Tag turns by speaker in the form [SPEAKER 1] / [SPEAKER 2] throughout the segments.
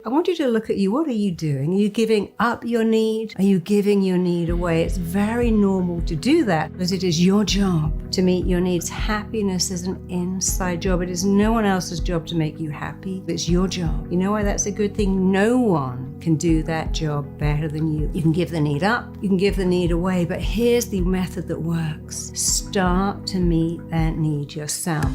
[SPEAKER 1] I want you to look at you. What are you doing? Are you giving up your need? Are you giving your need away? It's very normal to do that because it is your job to meet your needs. Happiness is an inside job. It is no one else's job to make you happy. It's your job. You know why that's a good thing? No one can do that job better than you. You can give the need up, you can give the need away, but here's the method that works. Start to meet that need yourself.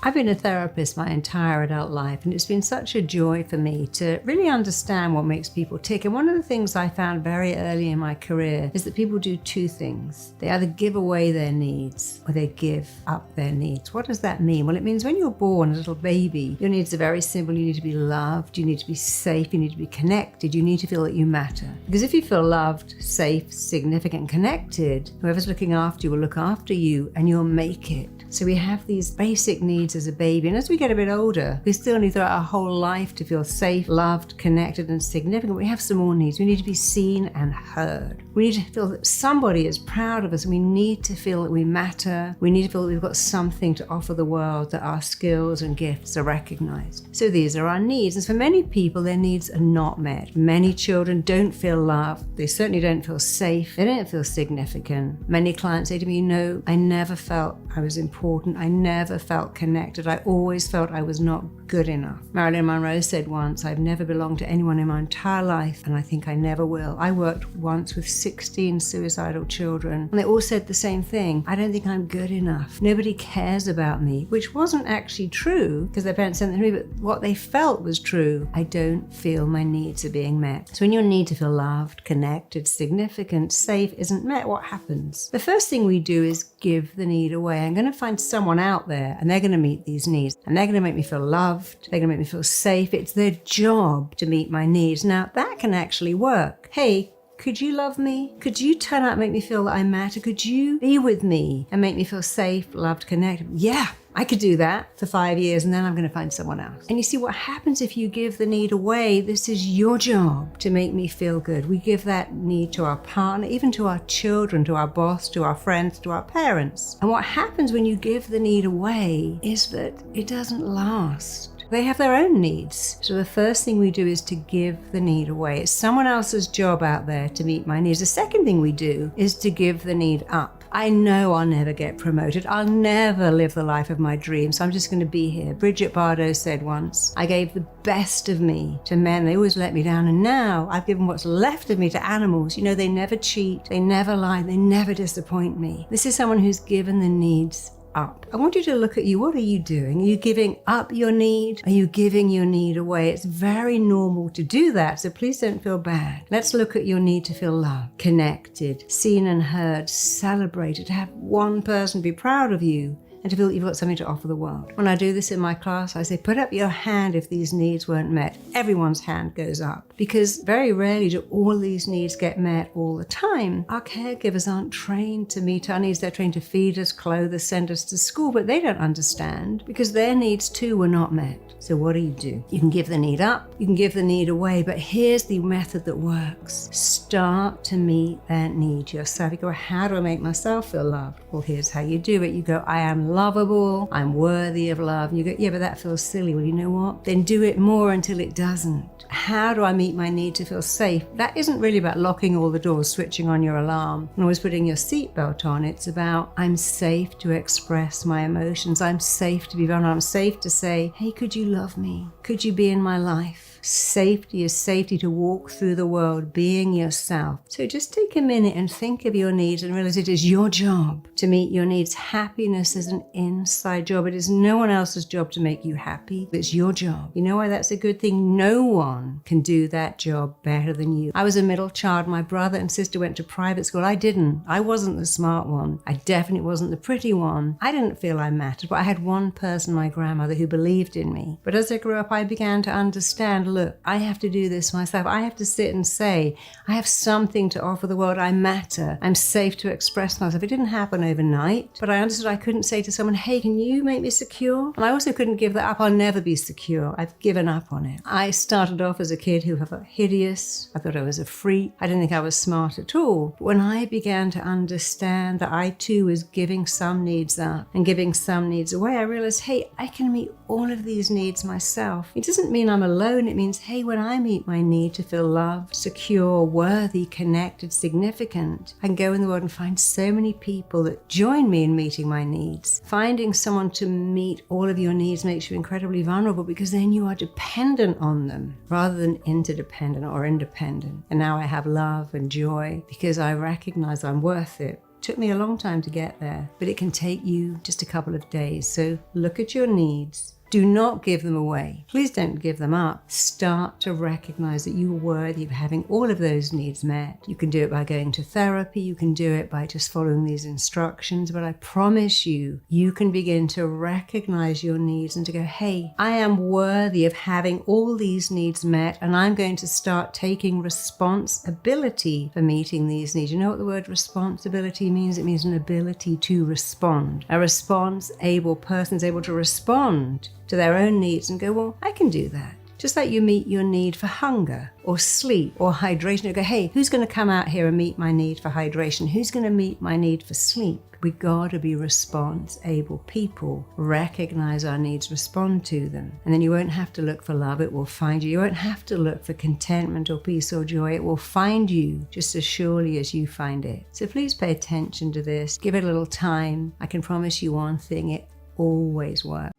[SPEAKER 1] I've been a therapist my entire adult life, and it's been such a joy for me to really understand what makes people tick. And one of the things I found very early in my career is that people do two things. They either give away their needs or they give up their needs. What does that mean? Well, it means when you're born, a little baby, your needs are very simple. You need to be loved, you need to be safe, you need to be connected, you need to feel that you matter. Because if you feel loved, safe, significant, connected, whoever's looking after you will look after you and you'll make it. So we have these basic needs as a baby, and as we get a bit older, we still need throughout our whole life to feel safe, loved, connected, and significant. We have some more needs. We need to be seen and heard. We need to feel that somebody is proud of us, and we need to feel that we matter. We need to feel that we've got something to offer the world, that our skills and gifts are recognized. So these are our needs, and for many people, their needs are not met. Many children don't feel loved. They certainly don't feel safe. They don't feel significant. Many clients say to me, no, I never felt I was important. I never felt connected. I always felt I was not good enough. Marilyn Monroe said once, I've never belonged to anyone in my entire life, and I think I never will. I worked once with 16 suicidal children, and they all said the same thing. I don't think I'm good enough. Nobody cares about me, which wasn't actually true because their parents sent them to me, but what they felt was true. I don't feel my needs are being met. So when your need to feel loved, connected, significant, safe isn't met, what happens? The first thing we do is give the need away. I'm going to find someone out there and they're going to meet these needs, and they're going to make me feel loved. They're going to make me feel safe. It's their job to meet my needs. Now that can actually work. Hey, could you love me? Could you turn out and make me feel that I matter? Could you be with me and make me feel safe, loved, connected? Yeah, I could do that for 5 years, and then I'm going to find someone else. And you see what happens if you give the need away. This is your job to make me feel good. We give that need to our partner, even to our children, to our boss, to our friends, to our parents. And what happens when you give the need away is that it doesn't last. They have their own needs. So the first thing we do is to give the need away. It's someone else's job out there to meet my needs. The second thing we do is to give the need up. I know I'll never get promoted. I'll never live the life of my dreams. So I'm just going to be here. Bridget Bardot said once, I gave the best of me to men. They always let me down. And now I've given what's left of me to animals. You know, they never cheat. They never lie. They never disappoint me. This is someone who's given the needs up. I want you to look at you. What are you doing? Are you giving up your need? Are you giving your need away? It's very normal to do that, so please don't feel bad. Let's look at your need to feel loved, connected, seen and heard, celebrated, to have one person be proud of you, and to feel that you've got something to offer the world. When I do this in my class, I say, put up your hand if these needs weren't met. Everyone's hand goes up, because very rarely do all these needs get met all the time. Our caregivers aren't trained to meet our needs. They're trained to feed us, clothe us, send us to school, but they don't understand because their needs too were not met. So what do? You can give the need up, you can give the need away, but here's the method that works. Start to meet that need yourself. You go, how do I make myself feel loved? Well, here's how you do it. You go, I am lovable, I'm worthy of love. And you go, yeah, but that feels silly. Well, you know what? Then do it more until it doesn't. How do I meet my need to feel safe? That isn't really about locking all the doors, switching on your alarm, and always putting your seatbelt on. It's about, I'm safe to express my emotions. I'm safe to be vulnerable. I'm safe to say, hey, could you love me? Could you be in my life? Safety is safety to walk through the world being yourself. So just take a minute and think of your needs and realize it is your job to meet your needs. Happiness is an inside job. It is no one else's job to make you happy. It's your job. You know why that's a good thing? No one can do that job better than you. I was a middle child. My brother and sister went to private school. I didn't. I wasn't the smart one. I definitely wasn't the pretty one. I didn't feel I mattered, but I had one person, my grandmother, who believed in me. But as I grew up, I began to understand look, I have to do this myself. I have to sit and say, I have something to offer the world. I matter. I'm safe to express myself. It didn't happen overnight, but I understood I couldn't say to someone, hey, can you make me secure? And I also couldn't give that up. I'll never be secure. I've given up on it. I started off as a kid who felt hideous. I thought I was a freak. I didn't think I was smart at all. But when I began to understand that I too was giving some needs up and giving some needs away, I realized, hey, I can meet all of these needs myself. It doesn't mean I'm alone. It means, hey, when I meet my need to feel loved, secure, worthy, connected, significant, I can go in the world and find so many people that join me in meeting my needs. Finding someone to meet all of your needs makes you incredibly vulnerable, because then you are dependent on them rather than interdependent or independent. And now I have love and joy because I recognize I'm worth it. Took me a long time to get there, but it can take you just a couple of days. So look at your needs. Do not give them away. Please don't give them up. Start to recognize that you are worthy of having all of those needs met. You can do it by going to therapy. You can do it by just following these instructions. But I promise you, you can begin to recognize your needs and to go, hey, I am worthy of having all these needs met, and I'm going to start taking responsibility for meeting these needs. You know what the word responsibility means? It means an ability to respond. A response-able person is able to respond to their own needs and go, well, I can do that. Just like you meet your need for hunger or sleep or hydration. You go, hey, who's going to come out here and meet my need for hydration? Who's going to meet my need for sleep? We got to be response-able people. Recognize our needs, respond to them. And then you won't have to look for love. It will find you. You won't have to look for contentment or peace or joy. It will find you just as surely as you find it. So please pay attention to this. Give it a little time. I can promise you one thing, it always works.